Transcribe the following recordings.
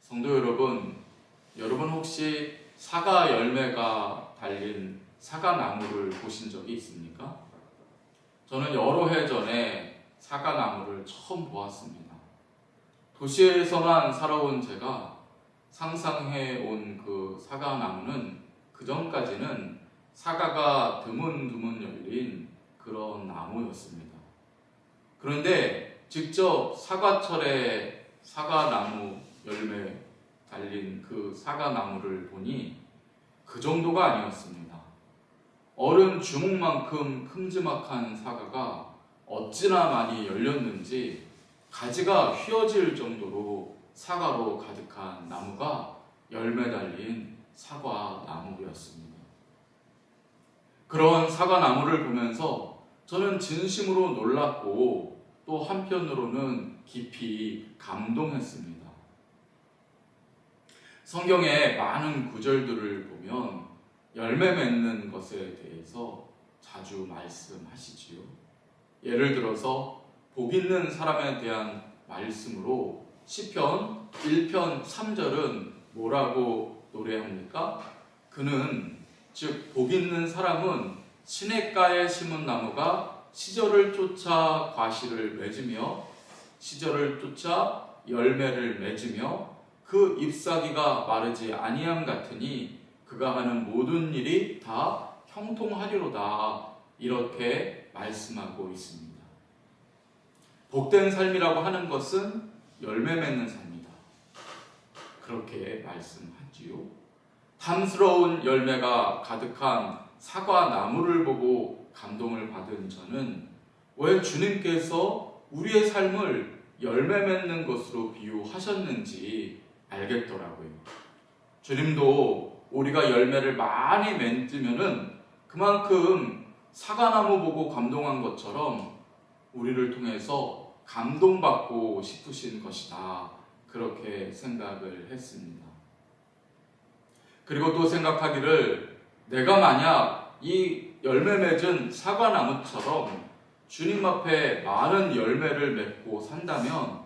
성도 여러분, 여러분 혹시 사과 열매가 달린 사과나무를 보신 적이 있습니까? 저는 여러 해 전에 사과나무를 처음 보았습니다. 도시에서만 살아온 제가 상상해온 그 사과나무는 그전까지는 사과가 드문드문 열린 그런 나무였습니다. 그런데 직접 사과철에 사과나무 열매 달린 그 사과나무를 보니 그 정도가 아니었습니다. 어른 주먹만큼 큼지막한 사과가 어찌나 많이 열렸는지 가지가 휘어질 정도로 사과로 가득한 나무가 열매 달린 사과나무였습니다. 그런 사과나무를 보면서 저는 진심으로 놀랐고 또 한편으로는 깊이 감동했습니다. 성경의 많은 구절들을 보면 열매 맺는 것에 대해서 자주 말씀하시지요. 예를 들어서 복 있는 사람에 대한 말씀으로 시편 1편 3절은 뭐라고 노래합니까? 그는 즉 복 있는 사람은 시냇가에 심은 나무가 시절을 쫓아 과실을 맺으며 시절을 쫓아 열매를 맺으며 그 잎사귀가 마르지 아니함 같으니 그가 하는 모든 일이 다 형통하리로다, 이렇게 말씀하고 있습니다. 복된 삶이라고 하는 것은 열매 맺는 삶이다, 그렇게 말씀하지요. 탐스러운 열매가 가득한 사과나무를 보고 감동을 받은 저는 왜 주님께서 우리의 삶을 열매 맺는 것으로 비유하셨는지 알겠더라고요. 주님도 우리가 열매를 많이 맺으면은 그만큼 사과나무 보고 감동한 것처럼 우리를 통해서 감동받고 싶으신 것이다, 그렇게 생각을 했습니다. 그리고 또 생각하기를, 내가 만약 이 열매 맺은 사과나무처럼 주님 앞에 많은 열매를 맺고 산다면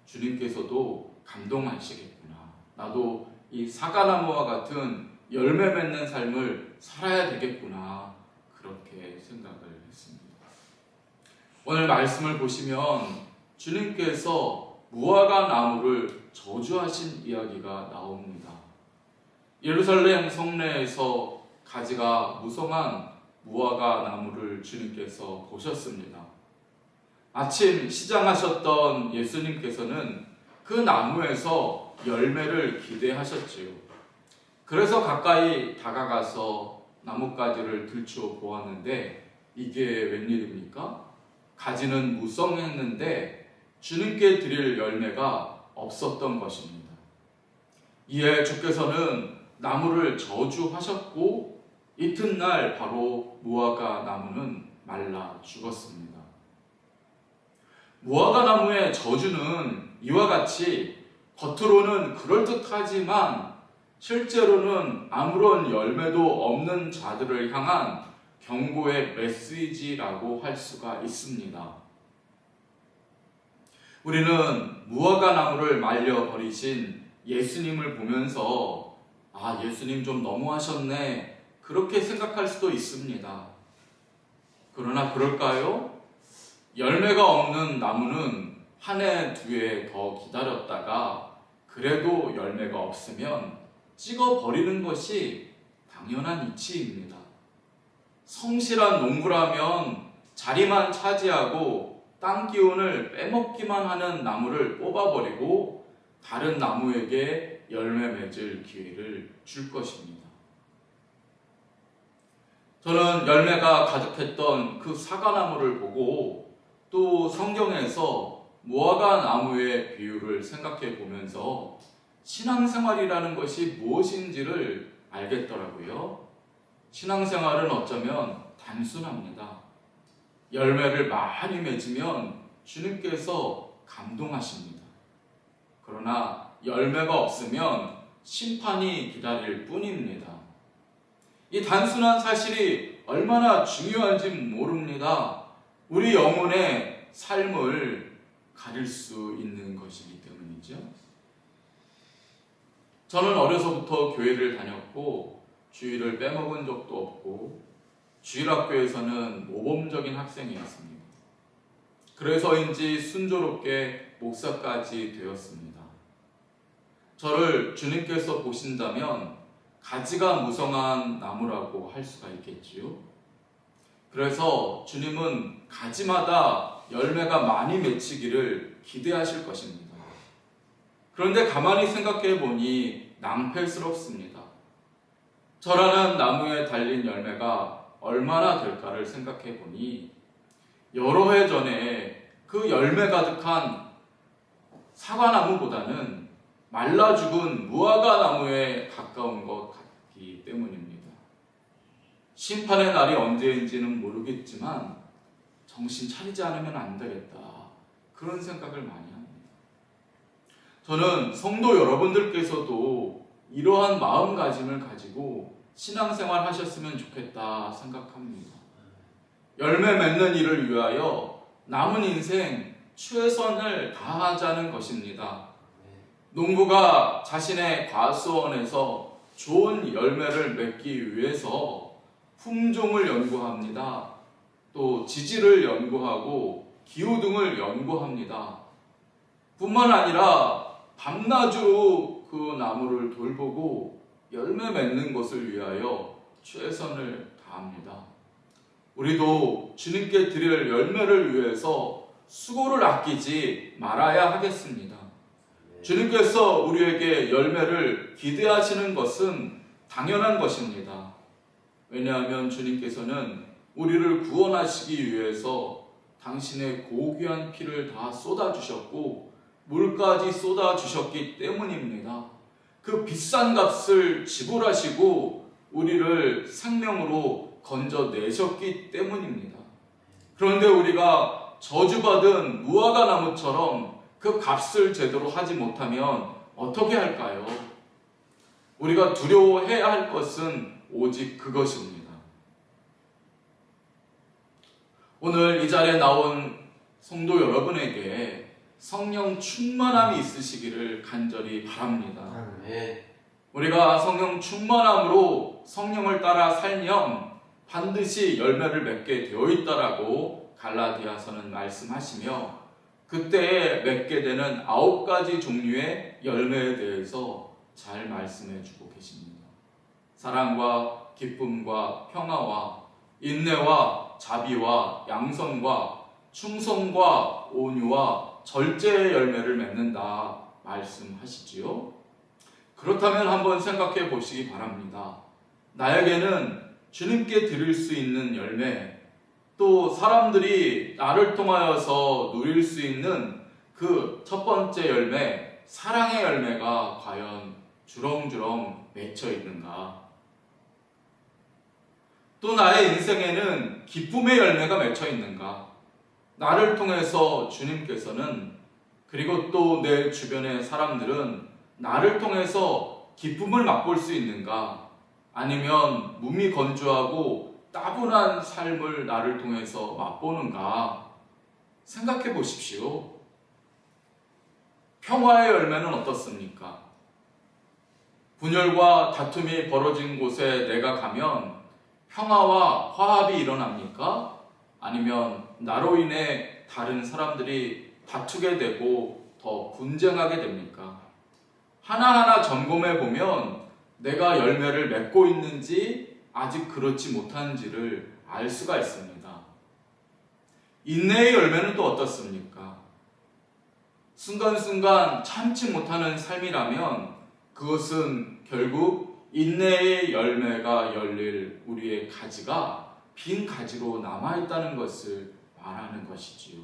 주님께서도 감동하시겠구나, 나도 이 사과나무와 같은 열매 맺는 삶을 살아야 되겠구나, 그렇게 생각을 했습니다. 오늘 말씀을 보시면 주님께서 무화과 나무를 저주하신 이야기가 나옵니다. 예루살렘 성내에서 가지가 무성한 무화과 나무를 주님께서 보셨습니다. 마침 시장하셨던 예수님께서는 그 나무에서 열매를 기대하셨지요. 그래서 가까이 다가가서 나뭇가지를 들추어 보았는데 이게 웬일입니까? 가지는 무성했는데 주님께 드릴 열매가 없었던 것입니다. 이에 주께서는 나무를 저주하셨고 이튿날 바로 무화과 나무는 말라 죽었습니다. 무화과 나무의 저주는 이와 같이 겉으로는 그럴듯하지만 실제로는 아무런 열매도 없는 자들을 향한 경고의 메시지라고 할 수가 있습니다. 우리는 무화과 나무를 말려버리신 예수님을 보면서 예수님 좀 너무하셨네, 그렇게 생각할 수도 있습니다. 그러나 그럴까요? 열매가 없는 나무는 한 해, 두 해 더 기다렸다가 그래도 열매가 없으면 찍어버리는 것이 당연한 이치입니다. 성실한 농부라면 자리만 차지하고 땅 기운을 빼먹기만 하는 나무를 뽑아버리고 다른 나무에게 열매 맺을 기회를 줄 것입니다. 저는 열매가 가득했던 그 사과나무를 보고 또 성경에서 무화과 나무의 비유를 생각해 보면서 신앙생활이라는 것이 무엇인지를 알겠더라고요. 신앙생활은 어쩌면 단순합니다. 열매를 많이 맺으면 주님께서 감동하십니다. 그러나 열매가 없으면 심판이 기다릴 뿐입니다. 이 단순한 사실이 얼마나 중요한지 모릅니다. 우리 영혼의 삶을 가릴 수 있는 것이기 때문이죠. 저는 어려서부터 교회를 다녔고 주일을 빼먹은 적도 없고 주일학교에서는 모범적인 학생이었습니다. 그래서인지 순조롭게 목사까지 되었습니다. 저를 주님께서 보신다면 가지가 무성한 나무라고 할 수가 있겠지요. 그래서 주님은 가지마다 열매가 많이 맺히기를 기대하실 것입니다. 그런데 가만히 생각해 보니 낭패스럽습니다. 저라는 나무에 달린 열매가 얼마나 될까를 생각해 보니 여러 해 전에 그 열매 가득한 사과나무보다는 말라 죽은 무화과 나무에 가까운 것 같기 때문입니다. 심판의 날이 언제인지는 모르겠지만 정신 차리지 않으면 안 되겠다. 그런 생각을 많이 합니다. 저는 성도 여러분들께서도 이러한 마음가짐을 가지고 신앙생활 하셨으면 좋겠다 생각합니다. 열매 맺는 일을 위하여 남은 인생 최선을 다하자는 것입니다. 농부가 자신의 과수원에서 좋은 열매를 맺기 위해서 품종을 연구합니다. 또 지질을 연구하고 기후 등을 연구합니다. 뿐만 아니라 밤낮으로 그 나무를 돌보고 열매 맺는 것을 위하여 최선을 다합니다. 우리도 주님께 드릴 열매를 위해서 수고를 아끼지 말아야 하겠습니다. 주님께서 우리에게 열매를 기대하시는 것은 당연한 것입니다. 왜냐하면 주님께서는 우리를 구원하시기 위해서 당신의 고귀한 피를 다 쏟아주셨고 물까지 쏟아주셨기 때문입니다. 그 비싼 값을 지불하시고 우리를 생명으로 건져내셨기 때문입니다. 그런데 우리가 저주받은 무화과 나무처럼 그 값을 제대로 하지 못하면 어떻게 할까요? 우리가 두려워해야 할 것은 오직 그것입니다. 오늘 이 자리에 나온 성도 여러분에게 성령 충만함이 있으시기를 간절히 바랍니다. 우리가 성령 충만함으로 성령을 따라 살면 반드시 열매를 맺게 되어 있다라고 갈라디아서는 말씀하시며 그때 맺게 되는 9가지 종류의 열매에 대해서 잘 말씀해 주고 계십니다. 사랑과 기쁨과 평화와 인내와 자비와 양선과 충성과 온유와 절제의 열매를 맺는다 말씀하시지요. 그렇다면 한번 생각해 보시기 바랍니다. 나에게는 주님께 드릴 수 있는 열매, 또 사람들이 나를 통하여서 누릴 수 있는 그 첫 번째 열매, 사랑의 열매가 과연 주렁주렁 맺혀 있는가? 또 나의 인생에는 기쁨의 열매가 맺혀 있는가? 나를 통해서 주님께서는 그리고 또 내 주변의 사람들은 나를 통해서 기쁨을 맛볼 수 있는가? 아니면 몸이 건조하고 따분한 삶을 나를 통해서 맛보는가? 생각해 보십시오. 평화의 열매는 어떻습니까? 분열과 다툼이 벌어진 곳에 내가 가면 평화와 화합이 일어납니까? 아니면 나로 인해 다른 사람들이 다투게 되고 더 분쟁하게 됩니까? 하나하나 점검해 보면 내가 열매를 맺고 있는지 아직 그렇지 못한지를 알 수가 있습니다. 인내의 열매는 또 어떻습니까? 순간순간 참지 못하는 삶이라면 그것은 결국 인내의 열매가 열릴 우리의 가지가 빈 가지로 남아있다는 것을 말하는 것이지요.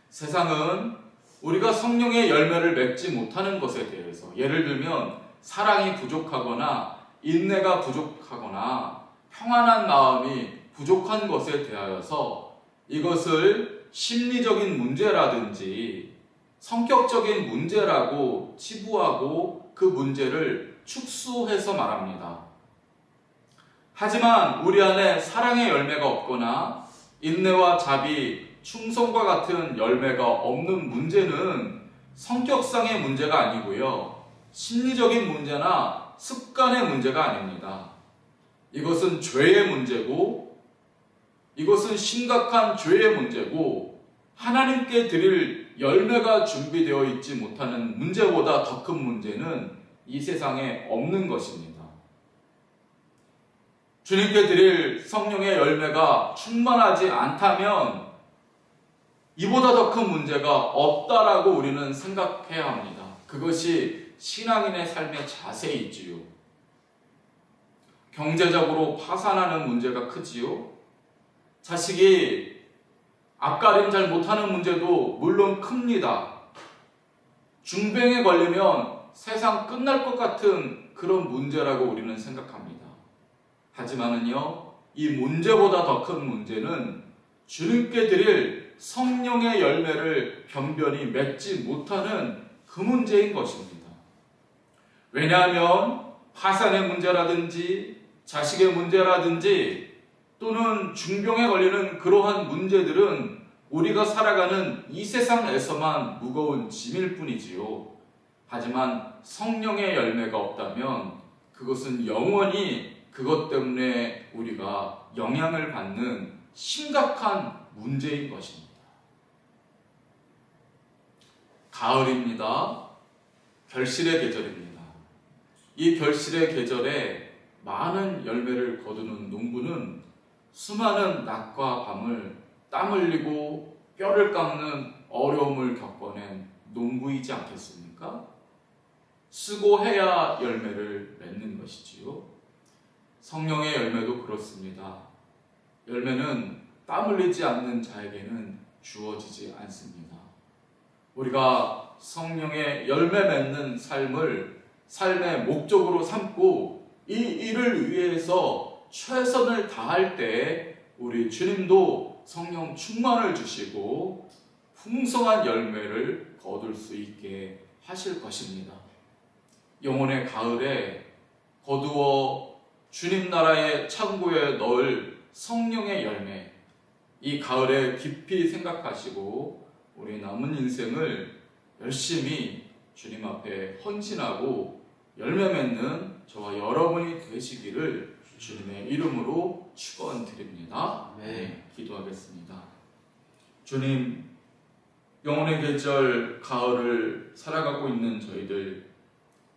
세상은 우리가 성령의 열매를 맺지 못하는 것에 대해서, 예를 들면 사랑이 부족하거나 인내가 부족하거나 평안한 마음이 부족한 것에 대하여서 이것을 심리적인 문제라든지 성격적인 문제라고 치부하고 그 문제를 축소해서 말합니다. 하지만 우리 안에 사랑의 열매가 없거나 인내와 자비, 충성과 같은 열매가 없는 문제는 성격상의 문제가 아니고요. 심리적인 문제나 습관의 문제가 아닙니다. 이것은 죄의 문제고, 이것은 심각한 죄의 문제고, 하나님께 드릴 열매가 준비되어 있지 못하는 문제보다 더 큰 문제는 이 세상에 없는 것입니다. 주님께 드릴 성령의 열매가 충만하지 않다면 이보다 더 큰 문제가 없다라고 우리는 생각해야 합니다. 그것이 신앙인의 삶의 자세이지요. 경제적으로 파산하는 문제가 크지요. 자식이 앞가림 잘 못하는 문제도 물론 큽니다. 중병에 걸리면 세상 끝날 것 같은 그런 문제라고 우리는 생각합니다. 하지만은요, 이 문제보다 더 큰 문제는 주님께 드릴 성령의 열매를 변변히 맺지 못하는 그 문제인 것입니다. 왜냐하면 파산의 문제라든지 자식의 문제라든지 또는 중병에 걸리는 그러한 문제들은 우리가 살아가는 이 세상에서만 무거운 짐일 뿐이지요. 하지만 성령의 열매가 없다면 그것은 영원히 그것 때문에 우리가 영향을 받는 심각한 문제인 것입니다. 가을입니다. 결실의 계절입니다. 이 결실의 계절에 많은 열매를 거두는 농부는 수많은 낮과 밤을 땀 흘리고 뼈를 깎는 어려움을 겪어낸 농부이지 않겠습니까? 수고해야 열매를 맺는 것이지요. 성령의 열매도 그렇습니다. 열매는 땀 흘리지 않는 자에게는 주어지지 않습니다. 우리가 성령의 열매 맺는 삶을 삶의 목적으로 삼고 이 일을 위해서 최선을 다할 때 우리 주님도 성령 충만을 주시고 풍성한 열매를 거둘 수 있게 하실 것입니다. 영혼의 가을에 거두어 주님 나라의 창고에 넣을 성령의 열매, 이 가을에 깊이 생각하시고 우리 남은 인생을 열심히 주님 앞에 헌신하고 열매 맺는 저와 여러분이 되시기를 주님의 이름으로 축원드립니다. 네, 기도하겠습니다. 주님, 영혼의 계절 가을을 살아가고 있는 저희들,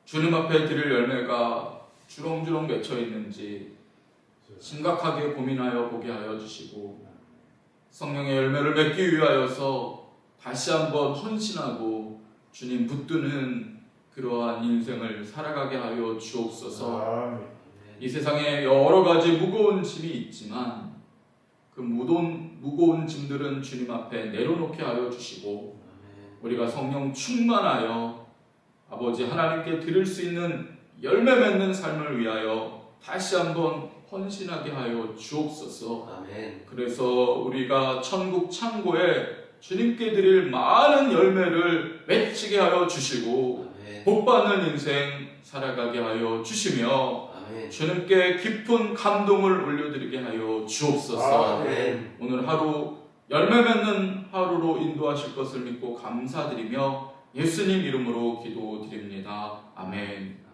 주님 앞에 드릴 열매가 주렁주렁 맺혀 있는지 심각하게 고민하여 보게 하여 주시고 성령의 열매를 맺기 위하여서 다시 한번 헌신하고 주님 붙드는 그러한 인생을 살아가게 하여 주옵소서. 이 세상에 여러 가지 무거운 짐이 있지만 그 무거운 짐들은 주님 앞에 내려놓게 하여 주시고 우리가 성령 충만하여 아버지 하나님께 드릴 수 있는 열매 맺는 삶을 위하여 다시 한번 헌신하게 하여 주옵소서. 아멘. 그래서 우리가 천국 창고에 주님께 드릴 많은 열매를 맺히게 하여 주시고 복받는 인생 살아가게 하여 주시며 아멘. 주님께 깊은 감동을 올려드리게 하여 주옵소서. 아멘. 오늘 하루 열매 맺는 하루로 인도하실 것을 믿고 감사드리며 예수님 이름으로 기도드립니다. 아멘.